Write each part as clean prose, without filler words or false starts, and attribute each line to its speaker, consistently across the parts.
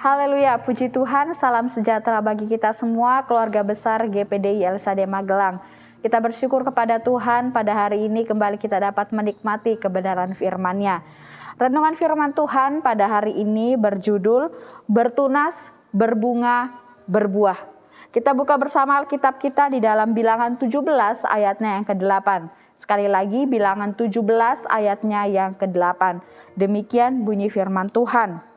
Speaker 1: Haleluya, puji Tuhan, salam sejahtera bagi kita semua, keluarga besar GPDI LSAD Magelang. Kita bersyukur kepada Tuhan pada hari ini kembali kita dapat menikmati kebenaran firman-Nya. Renungan firman Tuhan pada hari ini berjudul Bertunas, Berbunga, Berbuah. Kita buka bersama Alkitab kita di dalam Bilangan 17 ayatnya yang ke-8. Sekali lagi Bilangan 17 ayatnya yang ke-8. Demikian bunyi firman Tuhan.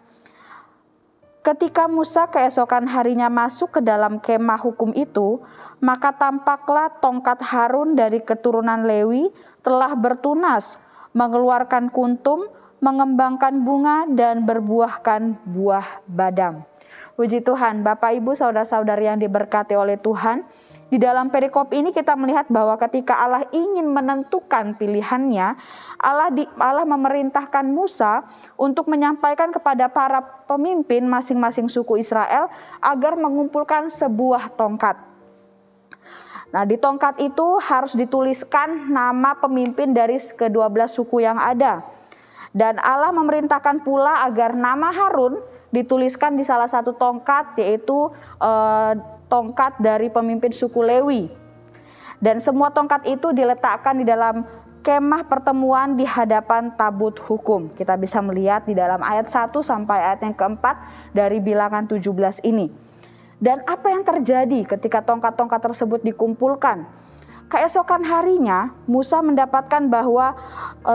Speaker 1: Ketika Musa keesokan harinya masuk ke dalam kemah hukum itu, maka tampaklah tongkat Harun dari keturunan Lewi telah bertunas, mengeluarkan kuntum, mengembangkan bunga, dan berbuahkan buah badam. Puji Tuhan, Bapak Ibu saudara-saudari yang diberkati oleh Tuhan, di dalam perikop ini kita melihat bahwa ketika Allah ingin menentukan pilihannya, Allah memerintahkan Musa untuk menyampaikan kepada para pemimpin masing-masing suku Israel agar mengumpulkan sebuah tongkat. Nah, di tongkat itu harus dituliskan nama pemimpin dari ke-12 suku yang ada. Dan Allah memerintahkan pula agar nama Harun dituliskan di salah satu tongkat, yaitu tongkat dari pemimpin suku Lewi. Dan semua tongkat itu diletakkan di dalam kemah pertemuan di hadapan tabut hukum. Kita bisa melihat di dalam ayat 1 sampai ayat yang keempat dari Bilangan 17 ini. Dan apa yang terjadi ketika tongkat-tongkat tersebut dikumpulkan? Keesokan harinya Musa mendapatkan bahwa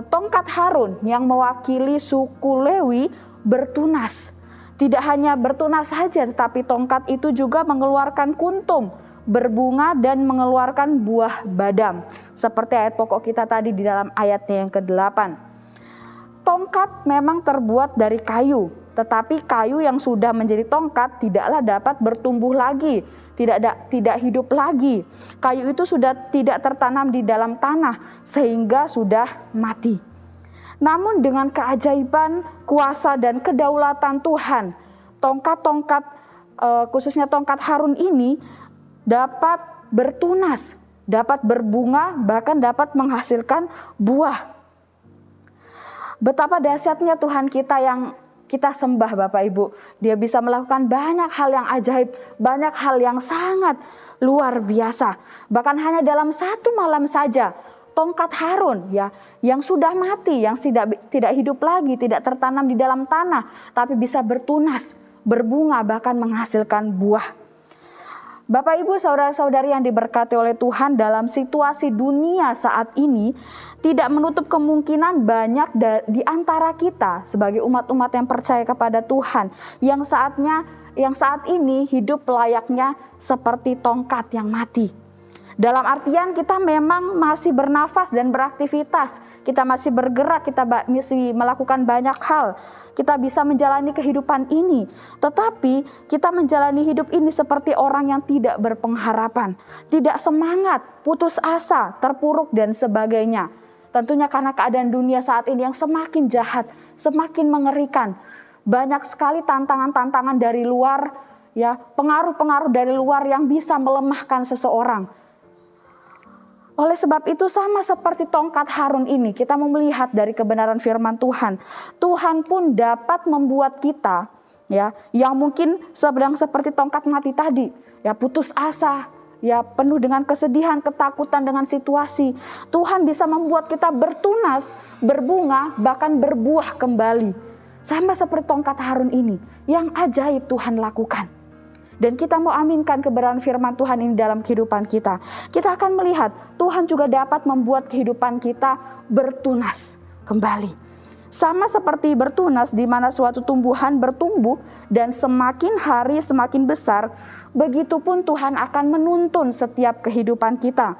Speaker 1: tongkat Harun yang mewakili suku Lewi bertunas. Tidak hanya bertunas saja, tetapi tongkat itu juga mengeluarkan kuntum, berbunga, dan mengeluarkan buah badam. Seperti ayat pokok kita tadi di dalam ayatnya yang ke-8. Tongkat memang terbuat dari kayu, tetapi kayu yang sudah menjadi tongkat tidaklah dapat bertumbuh lagi, tidak hidup lagi. Kayu itu sudah tidak tertanam di dalam tanah sehingga sudah mati. Namun dengan keajaiban, kuasa, dan kedaulatan Tuhan, tongkat-tongkat khususnya tongkat Harun ini dapat bertunas, dapat berbunga, bahkan dapat menghasilkan buah. Betapa dahsyatnya Tuhan kita yang kita sembah, Bapak Ibu. Dia bisa melakukan banyak hal yang ajaib, banyak hal yang sangat luar biasa. Bahkan hanya dalam satu malam saja, tongkat Harun yang sudah mati, yang tidak hidup lagi, tidak tertanam di dalam tanah, tapi bisa bertunas, berbunga, bahkan menghasilkan buah. Bapak Ibu saudara-saudari yang diberkati oleh Tuhan, dalam situasi dunia saat ini tidak menutup kemungkinan banyak di antara kita sebagai umat-umat yang percaya kepada Tuhan yang saat ini hidup layaknya seperti tongkat yang mati. Dalam artian kita memang masih bernafas dan beraktivitas, kita masih bergerak, kita masih melakukan banyak hal, kita bisa menjalani kehidupan ini. Tetapi kita menjalani hidup ini seperti orang yang tidak berpengharapan, tidak semangat, putus asa, terpuruk dan sebagainya. Tentunya karena keadaan dunia saat ini yang semakin jahat, semakin mengerikan. Banyak sekali tantangan-tantangan dari luar, pengaruh-pengaruh dari luar yang bisa melemahkan seseorang. Oleh sebab itu sama seperti tongkat Harun ini, kita mau melihat dari kebenaran firman Tuhan. Tuhan pun dapat membuat kita yang mungkin sedang seperti tongkat mati tadi, putus asa, penuh dengan kesedihan, ketakutan dengan situasi. Tuhan bisa membuat kita bertunas, berbunga, bahkan berbuah kembali. Sama seperti tongkat Harun ini, yang ajaib Tuhan lakukan. Dan kita mau aminkan kebenaran firman Tuhan ini dalam kehidupan kita. Kita akan melihat Tuhan juga dapat membuat kehidupan kita bertunas kembali. Sama seperti bertunas di mana suatu tumbuhan bertumbuh dan semakin hari semakin besar, begitupun Tuhan akan menuntun setiap kehidupan kita.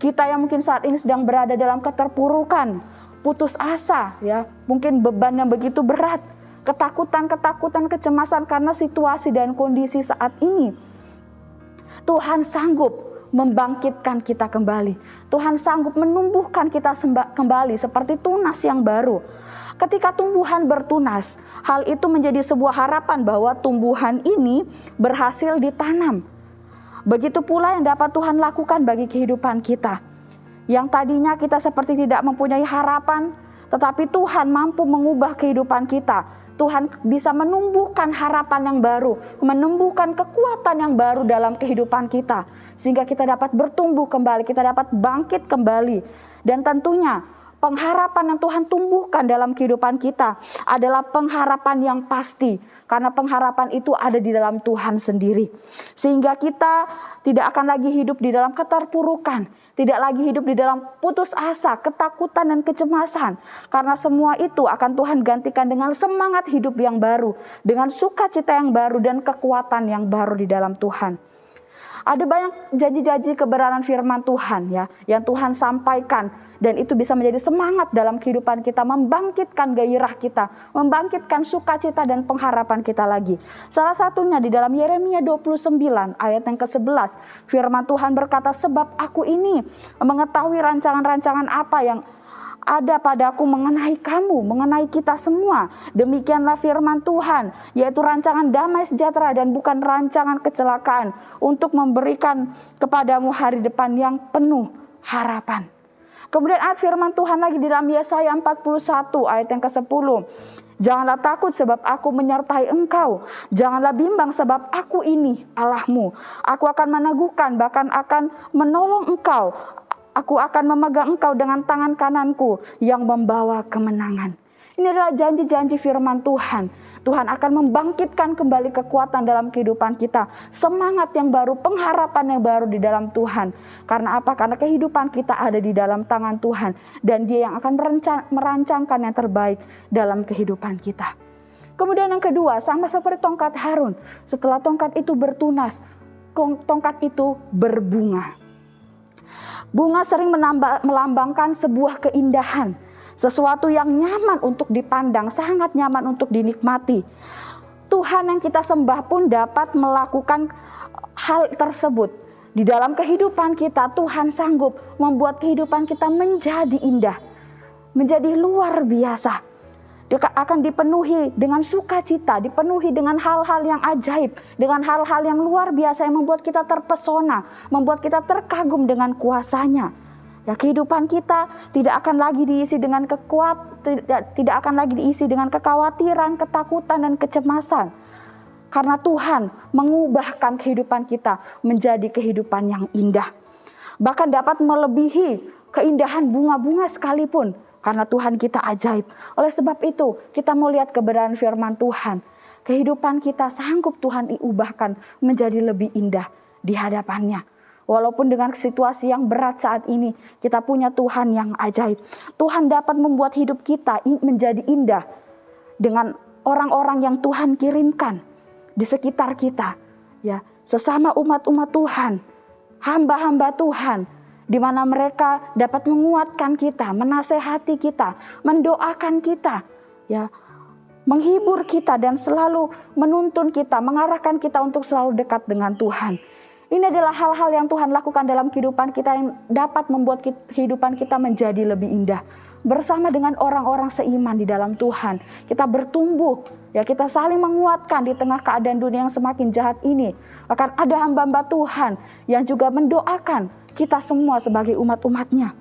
Speaker 1: Kita yang mungkin saat ini sedang berada dalam keterpurukan, putus asa, mungkin beban yang begitu berat, ketakutan, kecemasan karena situasi dan kondisi saat ini. Tuhan sanggup membangkitkan kita kembali. Tuhan sanggup menumbuhkan kita kembali seperti tunas yang baru. Ketika tumbuhan bertunas, hal itu menjadi sebuah harapan bahwa tumbuhan ini berhasil ditanam. Begitu pula yang dapat Tuhan lakukan bagi kehidupan kita. Yang tadinya kita seperti tidak mempunyai harapan, tetapi Tuhan mampu mengubah kehidupan kita. Tuhan bisa menumbuhkan harapan yang baru, menumbuhkan kekuatan yang baru dalam kehidupan kita. Sehingga kita dapat bertumbuh kembali, kita dapat bangkit kembali. Dan tentunya pengharapan yang Tuhan tumbuhkan dalam kehidupan kita adalah pengharapan yang pasti. Karena pengharapan itu ada di dalam Tuhan sendiri. Sehingga kita tidak akan lagi hidup di dalam keterpurukan. Tidak lagi hidup di dalam putus asa, ketakutan dan kecemasan. Karena semua itu akan Tuhan gantikan dengan semangat hidup yang baru. Dengan sukacita yang baru dan kekuatan yang baru di dalam Tuhan. Ada banyak janji-janji kebenaran firman Tuhan ya, yang Tuhan sampaikan. Dan itu bisa menjadi semangat dalam kehidupan kita, membangkitkan gairah kita, membangkitkan sukacita dan pengharapan kita lagi. Salah satunya di dalam Yeremia 29 ayat yang ke-11. Firman Tuhan berkata, sebab aku ini mengetahui rancangan-rancangan apa yang ada padaku mengenai kamu, mengenai kita semua. Demikianlah firman Tuhan, yaitu rancangan damai sejahtera dan bukan rancangan kecelakaan, untuk memberikan kepadamu hari depan yang penuh harapan. Kemudian ayat firman Tuhan lagi di dalam Yesaya 41 ayat yang ke-10. Janganlah takut sebab aku menyertai engkau. Janganlah bimbang sebab aku ini Allahmu. Aku akan meneguhkan, bahkan akan menolong engkau. Aku akan memegang engkau dengan tangan kananku yang membawa kemenangan. Ini adalah janji-janji firman Tuhan. Tuhan akan membangkitkan kembali kekuatan dalam kehidupan kita. Semangat yang baru, pengharapan yang baru di dalam Tuhan. Karena apa? Karena kehidupan kita ada di dalam tangan Tuhan. Dan Dia yang akan merancangkan yang terbaik dalam kehidupan kita. Kemudian yang kedua, sama seperti tongkat Harun. Setelah tongkat itu bertunas, tongkat itu berbunga. Bunga sering melambangkan sebuah keindahan. Sesuatu yang nyaman untuk dipandang, sangat nyaman untuk dinikmati. Tuhan yang kita sembah pun dapat melakukan hal tersebut. Di dalam kehidupan kita, Tuhan sanggup membuat kehidupan kita menjadi indah. Menjadi luar biasa. Dia akan dipenuhi dengan sukacita, dipenuhi dengan hal-hal yang ajaib. Dengan hal-hal yang luar biasa yang membuat kita terpesona. Membuat kita terkagum dengan kuasanya. Ya, kehidupan kita tidak akan lagi diisi dengan tidak akan lagi diisi dengan kekhawatiran, ketakutan dan kecemasan. Karena Tuhan mengubahkan kehidupan kita menjadi kehidupan yang indah. Bahkan dapat melebihi keindahan bunga-bunga sekalipun. Karena Tuhan kita ajaib. Oleh sebab itu kita mau lihat kebenaran firman Tuhan. Kehidupan kita sanggup Tuhan ubahkan menjadi lebih indah di hadapannya. Walaupun dengan situasi yang berat saat ini, kita punya Tuhan yang ajaib. Tuhan dapat membuat hidup kita menjadi indah dengan orang-orang yang Tuhan kirimkan di sekitar kita. Ya, sesama umat-umat Tuhan, hamba-hamba Tuhan, di mana mereka dapat menguatkan kita, menasehati kita, mendoakan kita, ya, menghibur kita dan selalu menuntun kita, mengarahkan kita untuk selalu dekat dengan Tuhan. Ini adalah hal-hal yang Tuhan lakukan dalam kehidupan kita yang dapat membuat kehidupan kita menjadi lebih indah. Bersama dengan orang-orang seiman di dalam Tuhan, kita bertumbuh, ya, kita saling menguatkan di tengah keadaan dunia yang semakin jahat ini. Akan ada hamba-hamba Tuhan yang juga mendoakan kita semua sebagai umat-umatnya.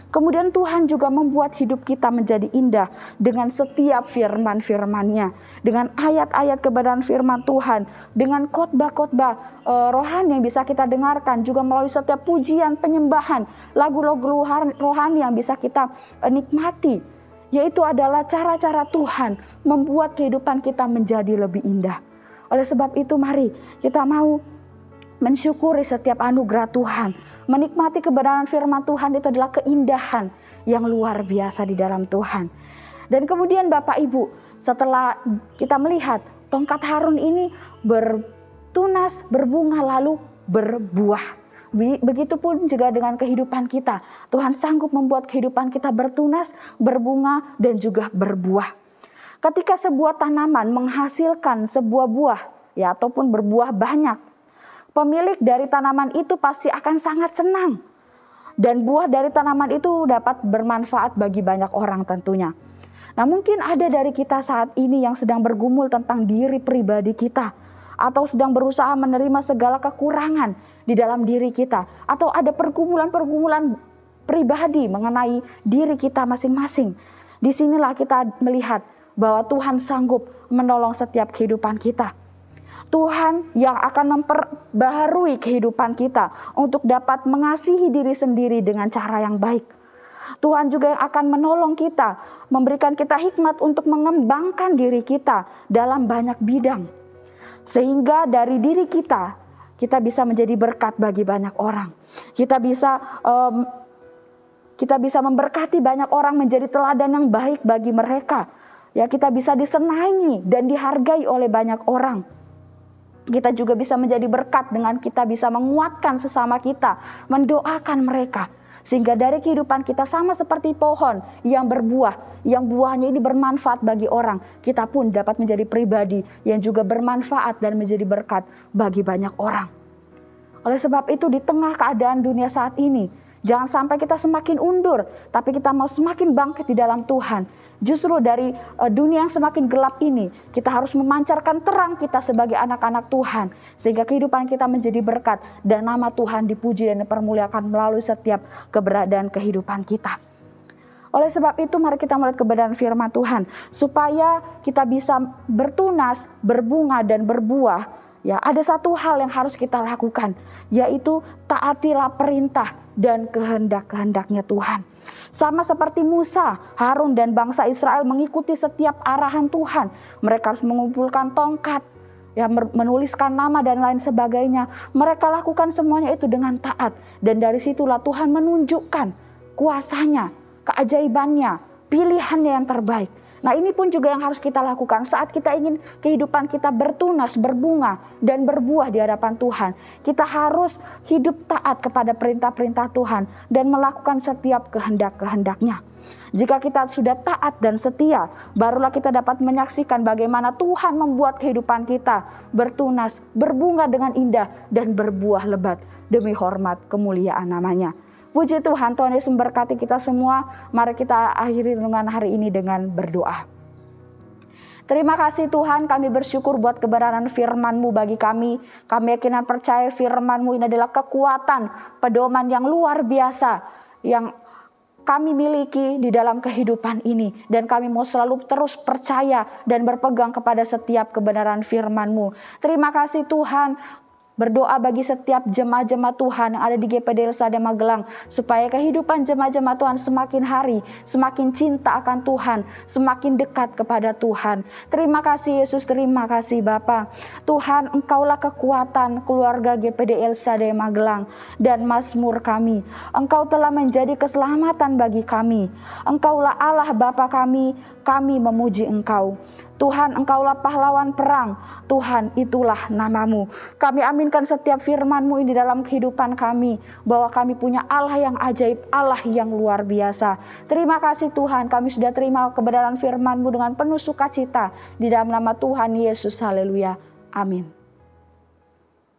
Speaker 1: Kemudian Tuhan juga membuat hidup kita menjadi indah dengan setiap firman-firman-Nya, dengan ayat-ayat kebenaran firman Tuhan, dengan khotbah-khotbah rohani yang bisa kita dengarkan, juga melalui setiap pujian, penyembahan, lagu-lagu rohani yang bisa kita nikmati. Yaitu adalah cara-cara Tuhan membuat kehidupan kita menjadi lebih indah. Oleh sebab itu mari kita mau mensyukuri setiap anugerah Tuhan. Menikmati kebenaran firman Tuhan itu adalah keindahan yang luar biasa di dalam Tuhan. Dan kemudian Bapak Ibu, setelah kita melihat tongkat Harun ini bertunas, berbunga, lalu berbuah. Begitupun juga dengan kehidupan kita. Tuhan sanggup membuat kehidupan kita bertunas, berbunga, dan juga berbuah. Ketika sebuah tanaman menghasilkan sebuah buah, ya, ataupun berbuah banyak, pemilik dari tanaman itu pasti akan sangat senang. Dan buah dari tanaman itu dapat bermanfaat bagi banyak orang tentunya. Nah, mungkin ada dari kita saat ini yang sedang bergumul tentang diri pribadi kita. Atau sedang berusaha menerima segala kekurangan di dalam diri kita. Atau ada pergumulan-pergumulan pribadi mengenai diri kita masing-masing. Disinilah kita melihat bahwa Tuhan sanggup menolong setiap kehidupan kita. Tuhan yang akan memperbaharui kehidupan kita untuk dapat mengasihi diri sendiri dengan cara yang baik. Tuhan juga yang akan menolong kita, memberikan kita hikmat untuk mengembangkan diri kita dalam banyak bidang. Sehingga dari diri kita bisa menjadi berkat bagi banyak orang. Kita bisa memberkati banyak orang, menjadi teladan yang baik bagi mereka. Ya, kita bisa disenangi dan dihargai oleh banyak orang. Kita juga bisa menjadi berkat dengan kita bisa menguatkan sesama kita, mendoakan mereka. Sehingga dari kehidupan kita sama seperti pohon yang berbuah, yang buahnya ini bermanfaat bagi orang. Kita pun dapat menjadi pribadi yang juga bermanfaat dan menjadi berkat bagi banyak orang. Oleh sebab itu di tengah keadaan dunia saat ini, jangan sampai kita semakin undur, tapi kita mau semakin bangkit di dalam Tuhan. Justru dari dunia yang semakin gelap ini, kita harus memancarkan terang kita sebagai anak-anak Tuhan. Sehingga kehidupan kita menjadi berkat dan nama Tuhan dipuji dan dipermuliakan melalui setiap keberadaan kehidupan kita. Oleh sebab itu mari kita melihat kebenaran firman Tuhan. Supaya kita bisa bertunas, berbunga dan berbuah. Ya, ada satu hal yang harus kita lakukan, yaitu taatilah perintah dan kehendak-kehendaknya Tuhan. Sama seperti Musa, Harun dan bangsa Israel mengikuti setiap arahan Tuhan. Mereka harus mengumpulkan tongkat, ya, menuliskan nama dan lain sebagainya. Mereka lakukan semuanya itu dengan taat. Dan dari situlah Tuhan menunjukkan kuasanya, keajaibannya, pilihannya yang terbaik. Nah, ini pun juga yang harus kita lakukan saat kita ingin kehidupan kita bertunas, berbunga, dan berbuah di hadapan Tuhan. Kita harus hidup taat kepada perintah-perintah Tuhan dan melakukan setiap kehendak-kehendaknya. Jika kita sudah taat dan setia, barulah kita dapat menyaksikan bagaimana Tuhan membuat kehidupan kita bertunas, berbunga dengan indah, dan berbuah lebat demi hormat kemuliaan namanya. Puji Tuhan, Tuhan Yesus memberkati kita semua. Mari kita akhiri renungan hari ini dengan berdoa. Terima kasih Tuhan, kami bersyukur buat kebenaran firman-Mu bagi kami. Kami yakin dan percaya firman-Mu ini adalah kekuatan, pedoman yang luar biasa yang kami miliki di dalam kehidupan ini. Dan kami mau selalu terus percaya dan berpegang kepada setiap kebenaran firman-Mu. Terima kasih Tuhan. Berdoa bagi setiap jemaat-jemaat Tuhan yang ada di GPD Elsada Magelang, supaya kehidupan jemaat-jemaat Tuhan semakin hari, semakin cinta akan Tuhan, semakin dekat kepada Tuhan. Terima kasih Yesus, terima kasih Bapa. Tuhan, Engkaulah kekuatan keluarga GPD Elsada Magelang dan mazmur kami. Engkau telah menjadi keselamatan bagi kami. Engkaulah Allah Bapa kami memuji Engkau. Tuhan, Engkaulah pahlawan perang. Tuhan, itulah nama-Mu. Kami aminkan setiap firman-Mu ini dalam kehidupan kami, bahwa kami punya Allah yang ajaib, Allah yang luar biasa. Terima kasih Tuhan, kami sudah terima kebenaran firman-Mu dengan penuh sukacita. Di dalam nama Tuhan Yesus, haleluya. Amin.